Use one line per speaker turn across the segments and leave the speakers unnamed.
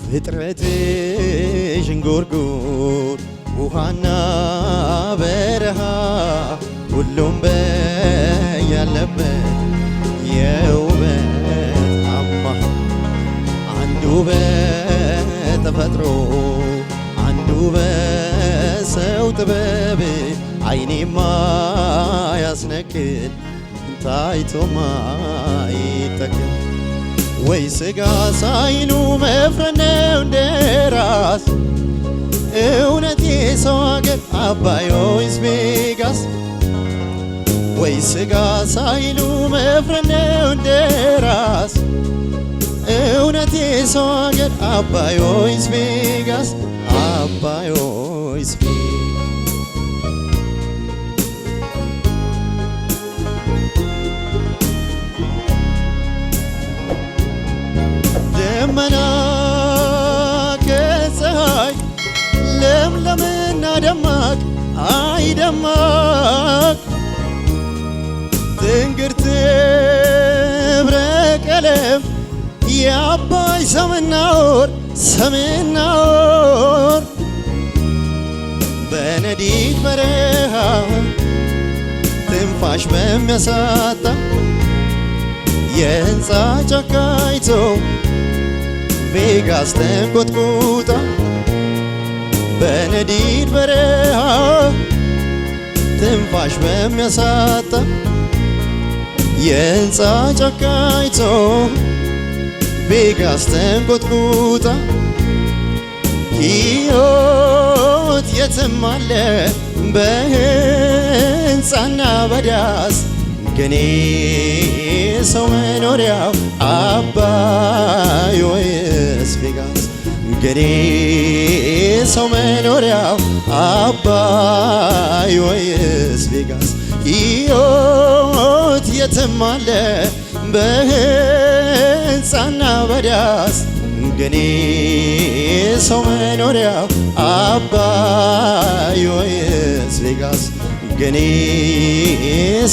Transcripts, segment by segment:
ፍጥረትሽ እንጉርጉር ውሃና በረሃ ሁሉም በያለበት የውበት አምባ አንዱ በተፈጥሮ አንዱ በሰው ጥበብ አይኔማ ያስነክል ታይቶማ ይጠግብ ወይ ስጋ ሳይሉ መፍረድ ነው እንደራስ እውነት የሰው አገር አባይ ወይስ ቬጋስ ወይ ስጋ ሳይሉ መፍረድ ነው እንደራስ እውነት የሰው አገር አባይ ወይስ ቬጋስ አባይ ወይስ ደመና ከፀሐይ ለምለምና ደማቅ አይ ደማቅ ትንግርት ህብረ ቀለም የአባይ ሰምና ወር በነዲድ በረሃ ትንፋሽ በሚያሳጣ የህንፃ ጫካይቶ ቬጋስ ተንቆጥቁጣ በነዲድ በረሃ ትንፋሽ በሚያሳጣ የህንፃ ጫካይቶ ቬጋስ ተንቆጥቁጣ ሕይወት የትም አለ በህንፃና በዳስ ግን ሰው መኖሪያው አባይ ወይስ ቬጋስ ግን ሰው መኖሪያው አባይ ወይስ ቬጋስ ሕይወት የትም አለ በህንፃና በዳስ ግን ሰው መኖሪያው አባይ ወይስ ቬጋስ ግን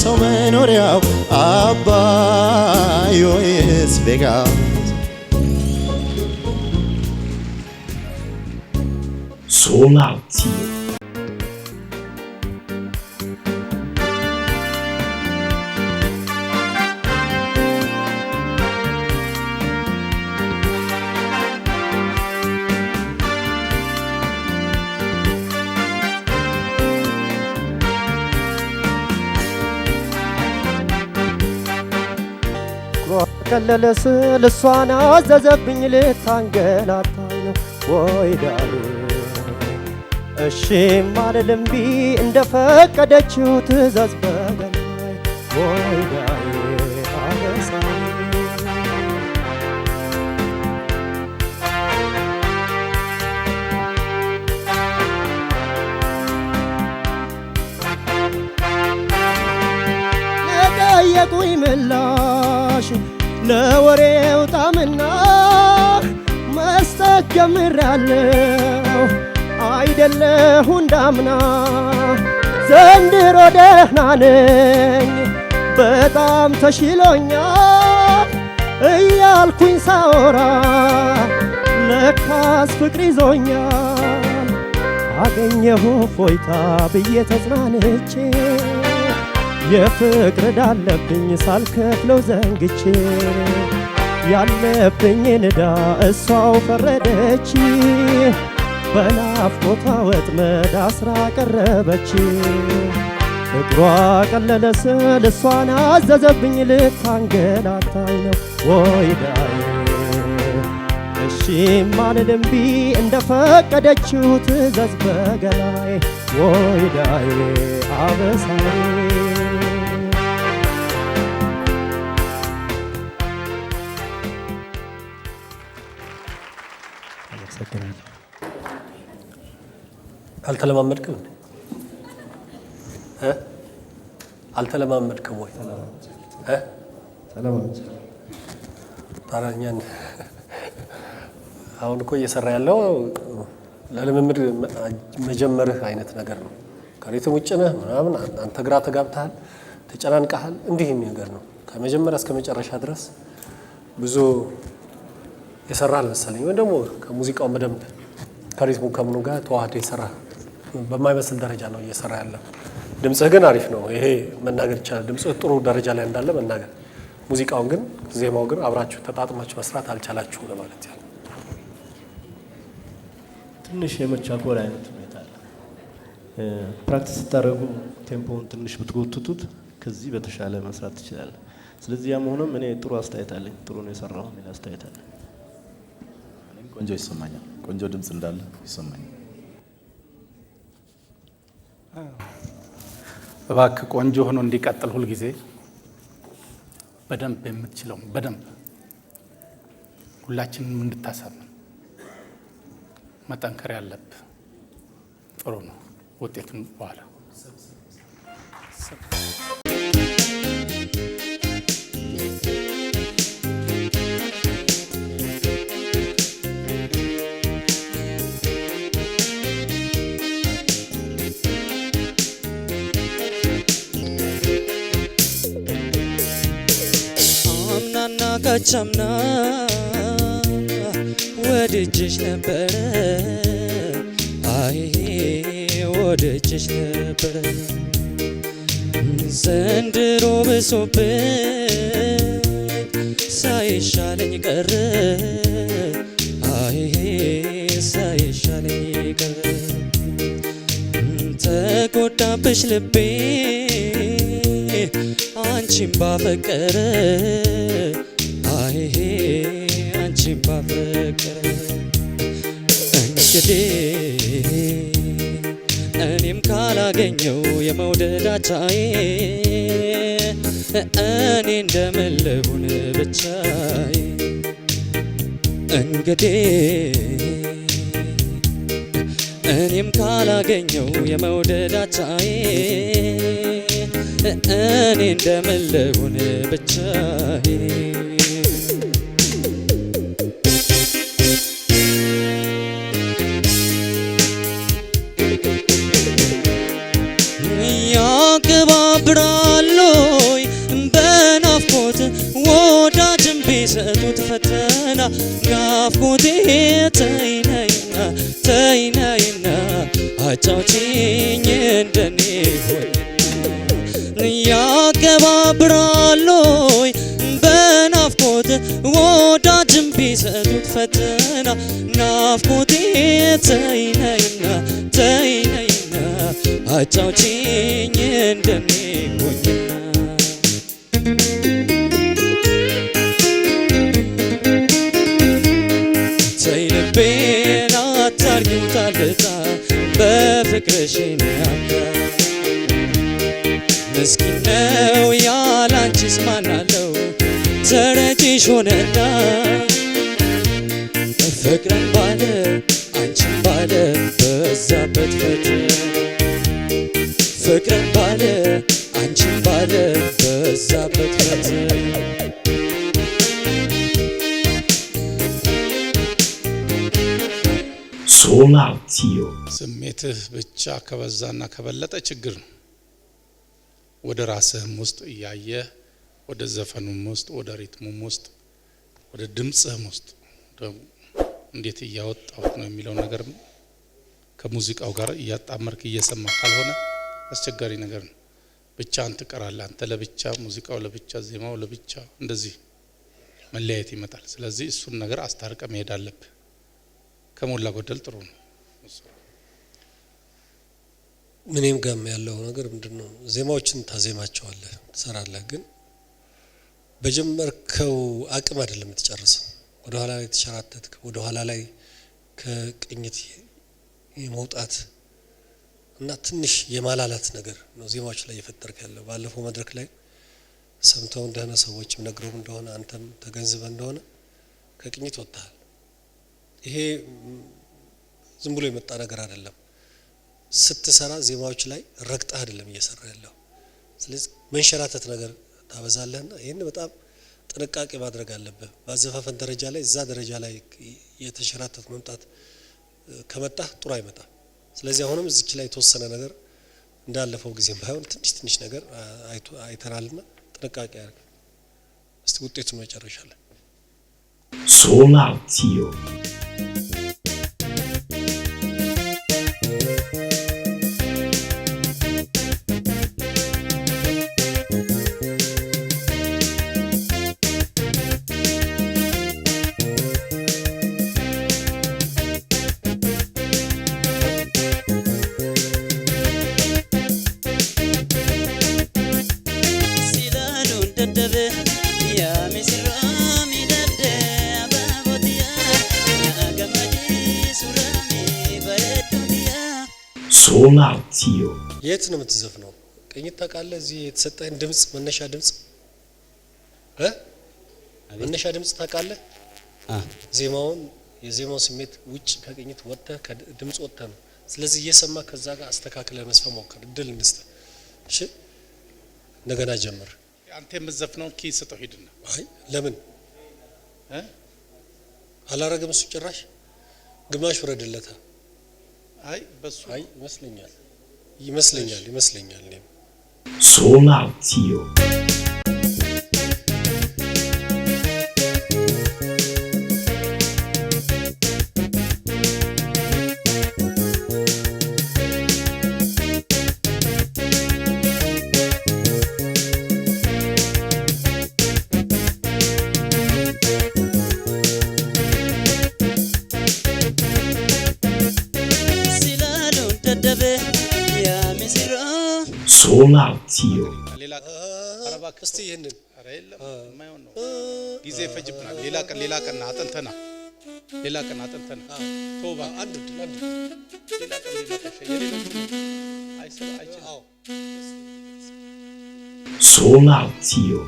ሰው መኖሪያው አባይ ወይስ ቬጋስ
ሶላቲ
ከለለስ ልሷን አዘዘብኝ ልታንገላታኝ ነው ወይ ዳሌ እሺም አልልም ቢ እንደፈቀደችው ትእዛዝ በገናይ ወይ ዳሌ አበሳይ ለጠየቁኝ ምላሽ ለወሬው ጣምና መስጠት ጀምራለሁ አይደለሁ እንዳምና ዘንድሮ ደህና ነኝ በጣም ተሽሎኛል እያልኩኝ ሳወራ ለካስ ፍቅር ይዞኛል አገኘሁ ፎይታ ብዬ ተጽናንቼ የፍቅር ዕዳ አለብኝ ሳልከፍለው ዘንግቼ ያለብኝን ዕዳ እሷው ፈረደች በናፍቆቷ ወጥመድ አስራ ቀረበች ፍቅሯ ቀለለ ስል እሷን አዘዘብኝ ልታንገላታኝ ነው ወይ ዳዬ እሺም አልልም ቢ እንደፈቀደችው ትእዛዝ በገላዬ ወይ ዳዬ አበሳዬ
አልተለማመድክም አልተለማመድክም ወይ
ተለማመድ
ታራኛን አሁን እኮ እየሰራ ያለው ለልምምድ መጀመርህ አይነት ነገር ነው ከሪትም ውጭ ነህ ምናምን አንተ ግራ ተጋብተሃል ተጨናንቀሃል እንዲህ ነገር ነው ከመጀመሪያ እስከ መጨረሻ ድረስ ብዙ የሰራል መሰለኝ ወይ ደግሞ ከሙዚቃው በደንብ ከሪትሙ ከምኑ ጋር ተዋህዶ የሰራ በማይመስል ደረጃ ነው እየሰራ ያለው። ድምጽህ ግን አሪፍ ነው። ይሄ መናገር ይቻላል። ድምጽህ ጥሩ ደረጃ ላይ እንዳለ መናገር፣ ሙዚቃውን ግን ዜማው ግን አብራችሁ ተጣጥማችሁ መስራት አልቻላችሁም ለማለት ያለ
ትንሽ የመቻኮል አይነት ሁኔታ አለ። ፕራክቲስ ስታደርጉ ቴምፖውን ትንሽ ብትጎትቱት ከዚህ በተሻለ መስራት ትችላለህ። ስለዚህ ያም ሆኖም እኔ ጥሩ አስተያየት አለኝ። ጥሩ ነው የሰራው የሚል አስተያየት አለኝ።
ቆንጆ ይሰማኛል። ቆንጆ ድምጽ እንዳለ ይሰማኛል።
እባክህ ቆንጆ ሆኖ እንዲቀጥል ሁል ጊዜ በደንብ የምትችለው በደንብ ሁላችንም እንድታሳምን መጠንከር ያለብህ ጥሩ ነው። ውጤቱን በኋላ
አምናና ካቻምና ወድጄሽ ነበረ አይ ወድጄሽ ነበረ ዘንድሮ ብሶብኝ ሳይሻለኝ ቀረ አይ ሳይሻለኝ ቀረ ተጎዳብሽ ልቤ አንቺን ባፈቀረ አይ አንቺን ባፈቀረ እንግዲህ እኔም ካላገኘው የመውደዳቻዬ እኔ እንደምልሁን ብቻዬ እንግዲህ እኔም ካላገኘው የመውደዳቻዬ እኔ እንደምልሁን ብቻዬ ያቀባብራሎይ በናፍቆት ወዳጅም ቢሰጡት ፈተና ናፍቆቴ ተይነይና ተይነይና አጫውችኝ እንደኔ ሆይ ያቀባብራሎይ በናፍቆት ወዳጅም ቢሰጡት ፈተና ናፍቆቴ ተይነይና ተይነይና አጫውችኝ እንደኔ ሆኝና ተይ ልቤን አታርጊው ታልታ በፍቅርሽ ያካ ምስኪን ነው ያላንቺስ ማናለው ተረጅሽ ሆነና ፍቅርን ባለ አንቺን ባለ በዛበት ፈተና ፍቅርን ባለ አንቺን ባለ በዛበት ፈተና
ሶላር ቲዮ
ስሜትህ ብቻ ከበዛና ከበለጠ ችግር ነው። ወደ ራስህም ውስጥ እያየ ወደ ዘፈኑም ውስጥ ወደ ሪትሙም ውስጥ ወደ ድምጽህም ውስጥ እንዴት እያወጣሁት ነው የሚለው ነገር ከሙዚቃው ጋር እያጣመርክ እየሰማ ካልሆነ አስቸጋሪ ነገር ነው። ብቻህን ትቀራለህ። አንተ ለብቻ፣ ሙዚቃው ለብቻ፣ ዜማው ለብቻ፣ እንደዚህ መለያየት ይመጣል። ስለዚህ እሱን ነገር አስታርቀ መሄድ አለብህ። ከሞላ ጎደል ጥሩ ነው።
ምንም ጋም ያለው ነገር ምንድነው? ዜማዎችን ታዜማቸዋለህ፣ ትሰራለህ፣ ግን በጀመርከው አቅም አይደለም የምትጨርሰው። ወደ ኋላ ላይ ተሸራተትክ፣ ወደ ኋላ ላይ ከቅኝት የመውጣት እና ትንሽ የማላላት ነገር ነው ዜማዎች ላይ እየፈጠርክ ያለው። ባለፈው መድረክ ላይ ሰምተው እንደሆነ ሰዎችም ነግረው እንደሆነ አንተም ተገንዝበህ እንደሆነ ከቅኝት ወጣሃል። ይሄ ዝም ብሎ የመጣ ነገር አይደለም። ስትሰራ ዜማዎች ላይ ረግጠህ አይደለም እየሰራ ያለው። ስለዚህ መንሸራተት ነገር ታበዛለህና ይሄን በጣም ጥንቃቄ ማድረግ አለብህ። በአዘፋፈን ደረጃ ላይ እዛ ደረጃ ላይ የተሸራተት መምጣት ከመጣ ጥሩ አይመጣም። ስለዚህ አሁንም እዚች ላይ የተወሰነ ነገር እንዳለፈው ጊዜም ባይሆን ትንሽ ነገር አይተናልና ጥንቃቄ አድርግ። እስቲ ውጤቱን መጨረሻ ላይ
Solatio. Solatio.
የት ነው የምትዘፍነው? ቅኝት ታውቃለህ? እዚህ የተሰጠህን ድምጽ መነሻ ድምጽ መነሻ ድምጽ ታውቃለህ? ዜማውን የዜማው ስሜት ውጭ ከቅኝት ወጥተህ ከድምጽ ወጥተህ ነው። ስለዚህ እየሰማ ከዛ ጋር አስተካክለህ መስፈን ሞክር። እድል እንስጥ። እሺ እንደገና ጀምር።
አንተ የምትዘፍነው ኪ ስጠው ሂድና።
አይ ለምን አላረገም? እሱ ጭራሽ ግማሽ ወረደለታ። አይ በሱ አይ ይመስለኛል እኔም
Solatio. Solatio.
ሌላ አረባ
እስቲ ይሄንን
አረ የለም የማይሆን ነው። ጊዜ ፈጅብናል። ሌላ ቀን አጥንተና ቶባ
አንድ
ሌላ ቀን የሌሎቹ አይችልም።
Solatio.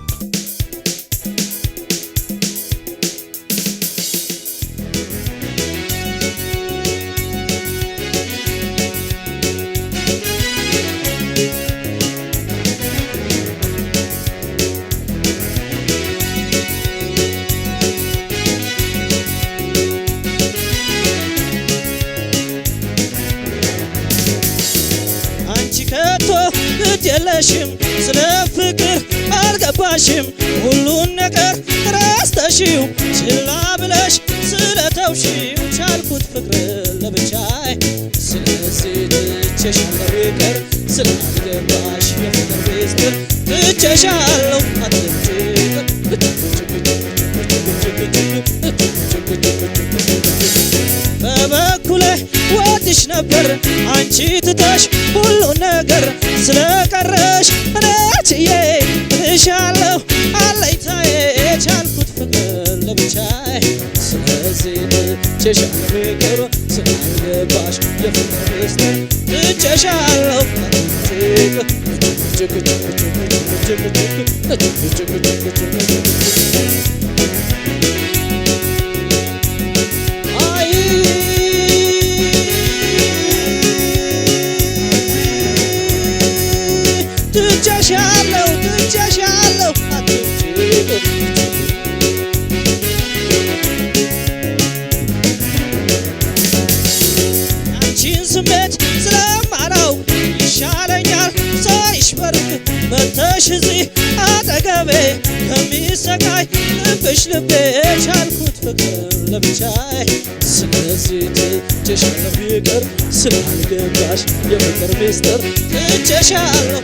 የለሽም ስለ ፍቅር አልገባሽም ሁሉን ነገር ረስተሽው ችላ ብለሽ ስለተውሽው ቻልኩት ፍቅር ለብቻዬ ስለዚህ ትቼሻለሁ ይቅር ስላልገባሽ የፍቅር ሚስጥር ትቼሻለሁ በበኩሌ ወድሽ ነበር አንቺ ትተሽ ሁሉ ነገር ስለቀረሽ እኔትዬ እልሻለሁ አለኝታዬ ቻልኩት ፍቅር ለብቻዬ ስለዚህ ትቼሻለሁ ይቅር ስላልገባሽ የፍቅር ሚስጥር ትቼሻለሁ ትቼሻለሁ አንቺን ስሜት ስለማላው ይሻለኛል ሳይሽ በርቅ መተሽ እዚህ አጠገቤ ከሚሰቃይ ልብሽ ልቤ ቻልኩት ፍቅር ለብቻዬ ስለዚህ ትቼሻለሁ ይቅር ስላልገባሽ የፍቅር ሚስጥር ትቼሻለሁ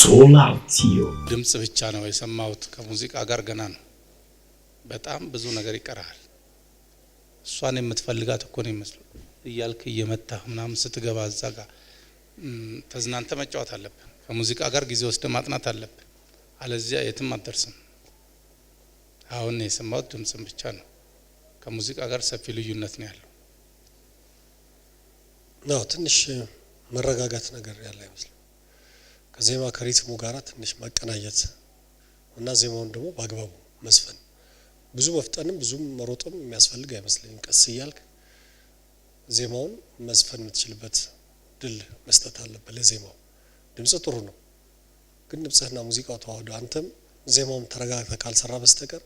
Solatio.
ድምጽ ብቻ ነው የሰማሁት። ከሙዚቃ ጋር ገና ነው። በጣም ብዙ ነገር ይቀራል። እሷን የምትፈልጋት እኮ ነው ይመስሉ እያልክ እየመታ ምናምን ስትገባ እዛ ጋር ተዝናንተ መጫወት አለብህ። ከሙዚቃ ጋር ጊዜ ወስደ ማጥናት አለብህ። አለዚያ የትም አትደርስም። አሁን የሰማሁት ድምጽን ብቻ ነው። ከሙዚቃ ጋር ሰፊ ልዩነት ነው ያለው።
ነው ትንሽ መረጋጋት ነገር ያለ ይመስላል። ከዜማ ከሪትሙ ጋራ ትንሽ ማቀናየት እና ዜማውን ደግሞ በአግባቡ መስፈን ብዙ መፍጠንም ብዙ መሮጥም የሚያስፈልግ አይመስለኝም። ቀስ እያልክ ዜማውን መስፈን የምትችልበት ድል መስጠት አለበት። ለዜማው ድምጽ ጥሩ ነው፣ ግን ድምጽህና ሙዚቃው ተዋህዶ አንተም ዜማውም ተረጋግተህ ካልሰራ በስተቀር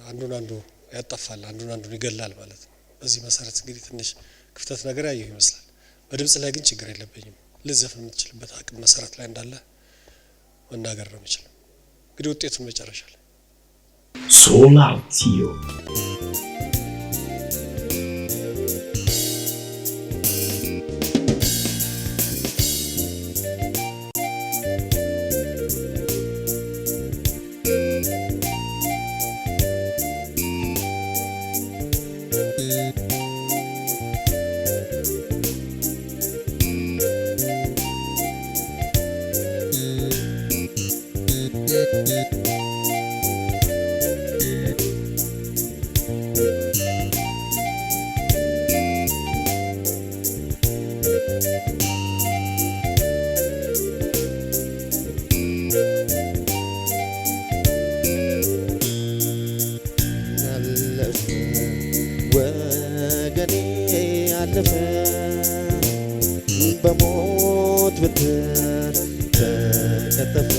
አንዱ ያጣፋል፣ አንዱን ይገላል ማለት ነው። በዚህ መሰረት እንግዲህ ትንሽ ክፍተት ነገር ያየው ይመስላል። በድምጽ ላይ ግን ችግር የለብኝም። ልዘፍን የምትችልበት አቅም መሰረት ላይ እንዳለ መናገር ነው የምችለው። እንግዲህ ውጤቱን መጨረሻ ላይ
Solatio.
ወገኔ አለፈ በሞት በትር ተከተፈ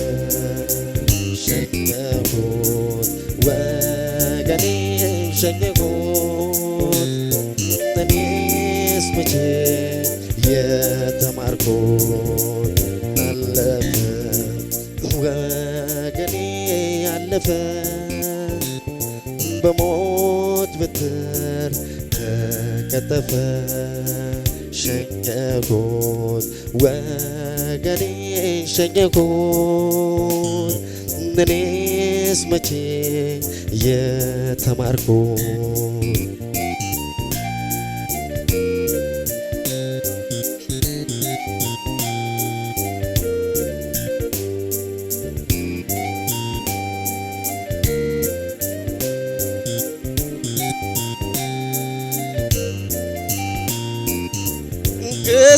ሸኘሁት ወገኔ ሸኘሁት እኔስ መቼ የተማርኩት አለፈ ወገኔ አለፈ በሞት በትር ተከተፈ ሸኘሁት ወገኔ ሸኘሁት እኔስ መቼ የተማርኩት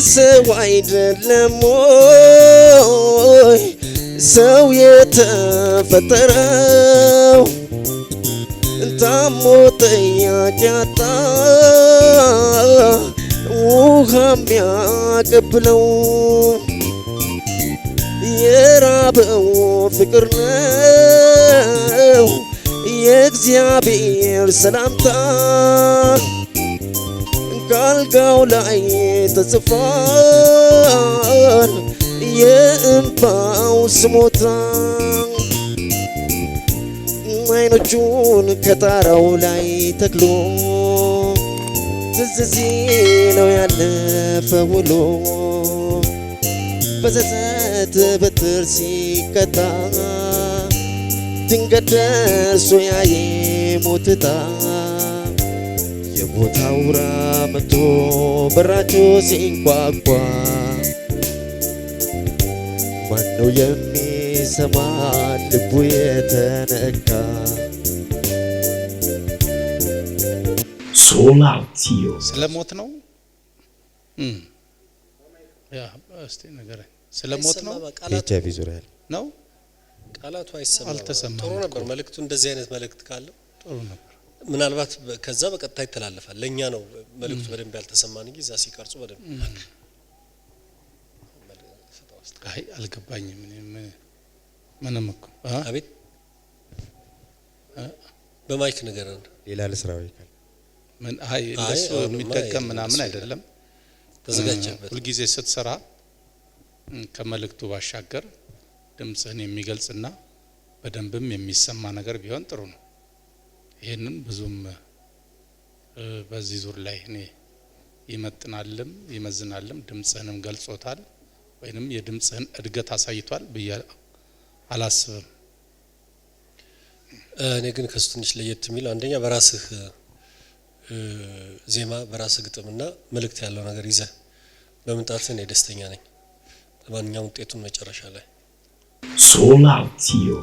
ሰው አይደለም ወይ ሰው የተፈጠረው ታሞ ጠያቂ ያጣ ውሃ የሚያቀብለው የራበው ፍቅር ነው የእግዚአብሔር ሰላምታ ካልጋው ላይ ተጽፏል የእንባው ስሞታ አይኖቹን ከጣራው ላይ ተክሎ ትዝ ሲለው ያለፈ ውሎ በጸጸት በትር ሲቀጣ ድንገት ደርሶ ያየ ሞትታ የሞት አውራ መጥቶ በራቸው ሲንኳኳ ማነው የሚሰማ ልቡ የተነካ
Solatio.
ስለሞት ነው ያ እስቲ ንገረኝ። ስለሞት ነው
ኤችአይቪ ዙሪያ
ነው
ቃላቱ አይሰማም። ጥሩ ነበር መልእክቱ። እንደዚህ አይነት መልእክት ካለው
ጥሩ ነበር።
ምናልባት ከዛ በቀጥታ ይተላለፋል። ለኛ ነው መልእክቱ በደንብ ያልተሰማን እንጂ እዛ ሲቀርጹ በደንብ
አይ አልገባኝም። ምንም እኮ
አቤት በማይክ ነገር ነው
ሌላ ለስራው ይካል
ምን አይ እንደሱ የሚደገም ምናምን አይደለም።
ተዘጋጀበት
ሁሉ ጊዜ ስትሰራ ከመልእክቱ ባሻገር ድምጽህን የሚገልጽና በደንብም የሚሰማ ነገር ቢሆን ጥሩ ነው። ይሄንን ብዙም በዚህ ዙር ላይ እኔ ይመጥናልም ይመዝናልም ድምጽህንም ገልጾታል ወይንም የድምጽህን እድገት አሳይቷል ብዬ አላስብም።
እኔ ግን ከሱ ትንሽ ለየት የሚል አንደኛ በራስህ ዜማ በራስህ ግጥምና መልእክት ያለው ነገር ይዘህ በመምጣትህ እኔ ደስተኛ ነኝ። ለማንኛውም ውጤቱን መጨረሻ ላይ
Solatio.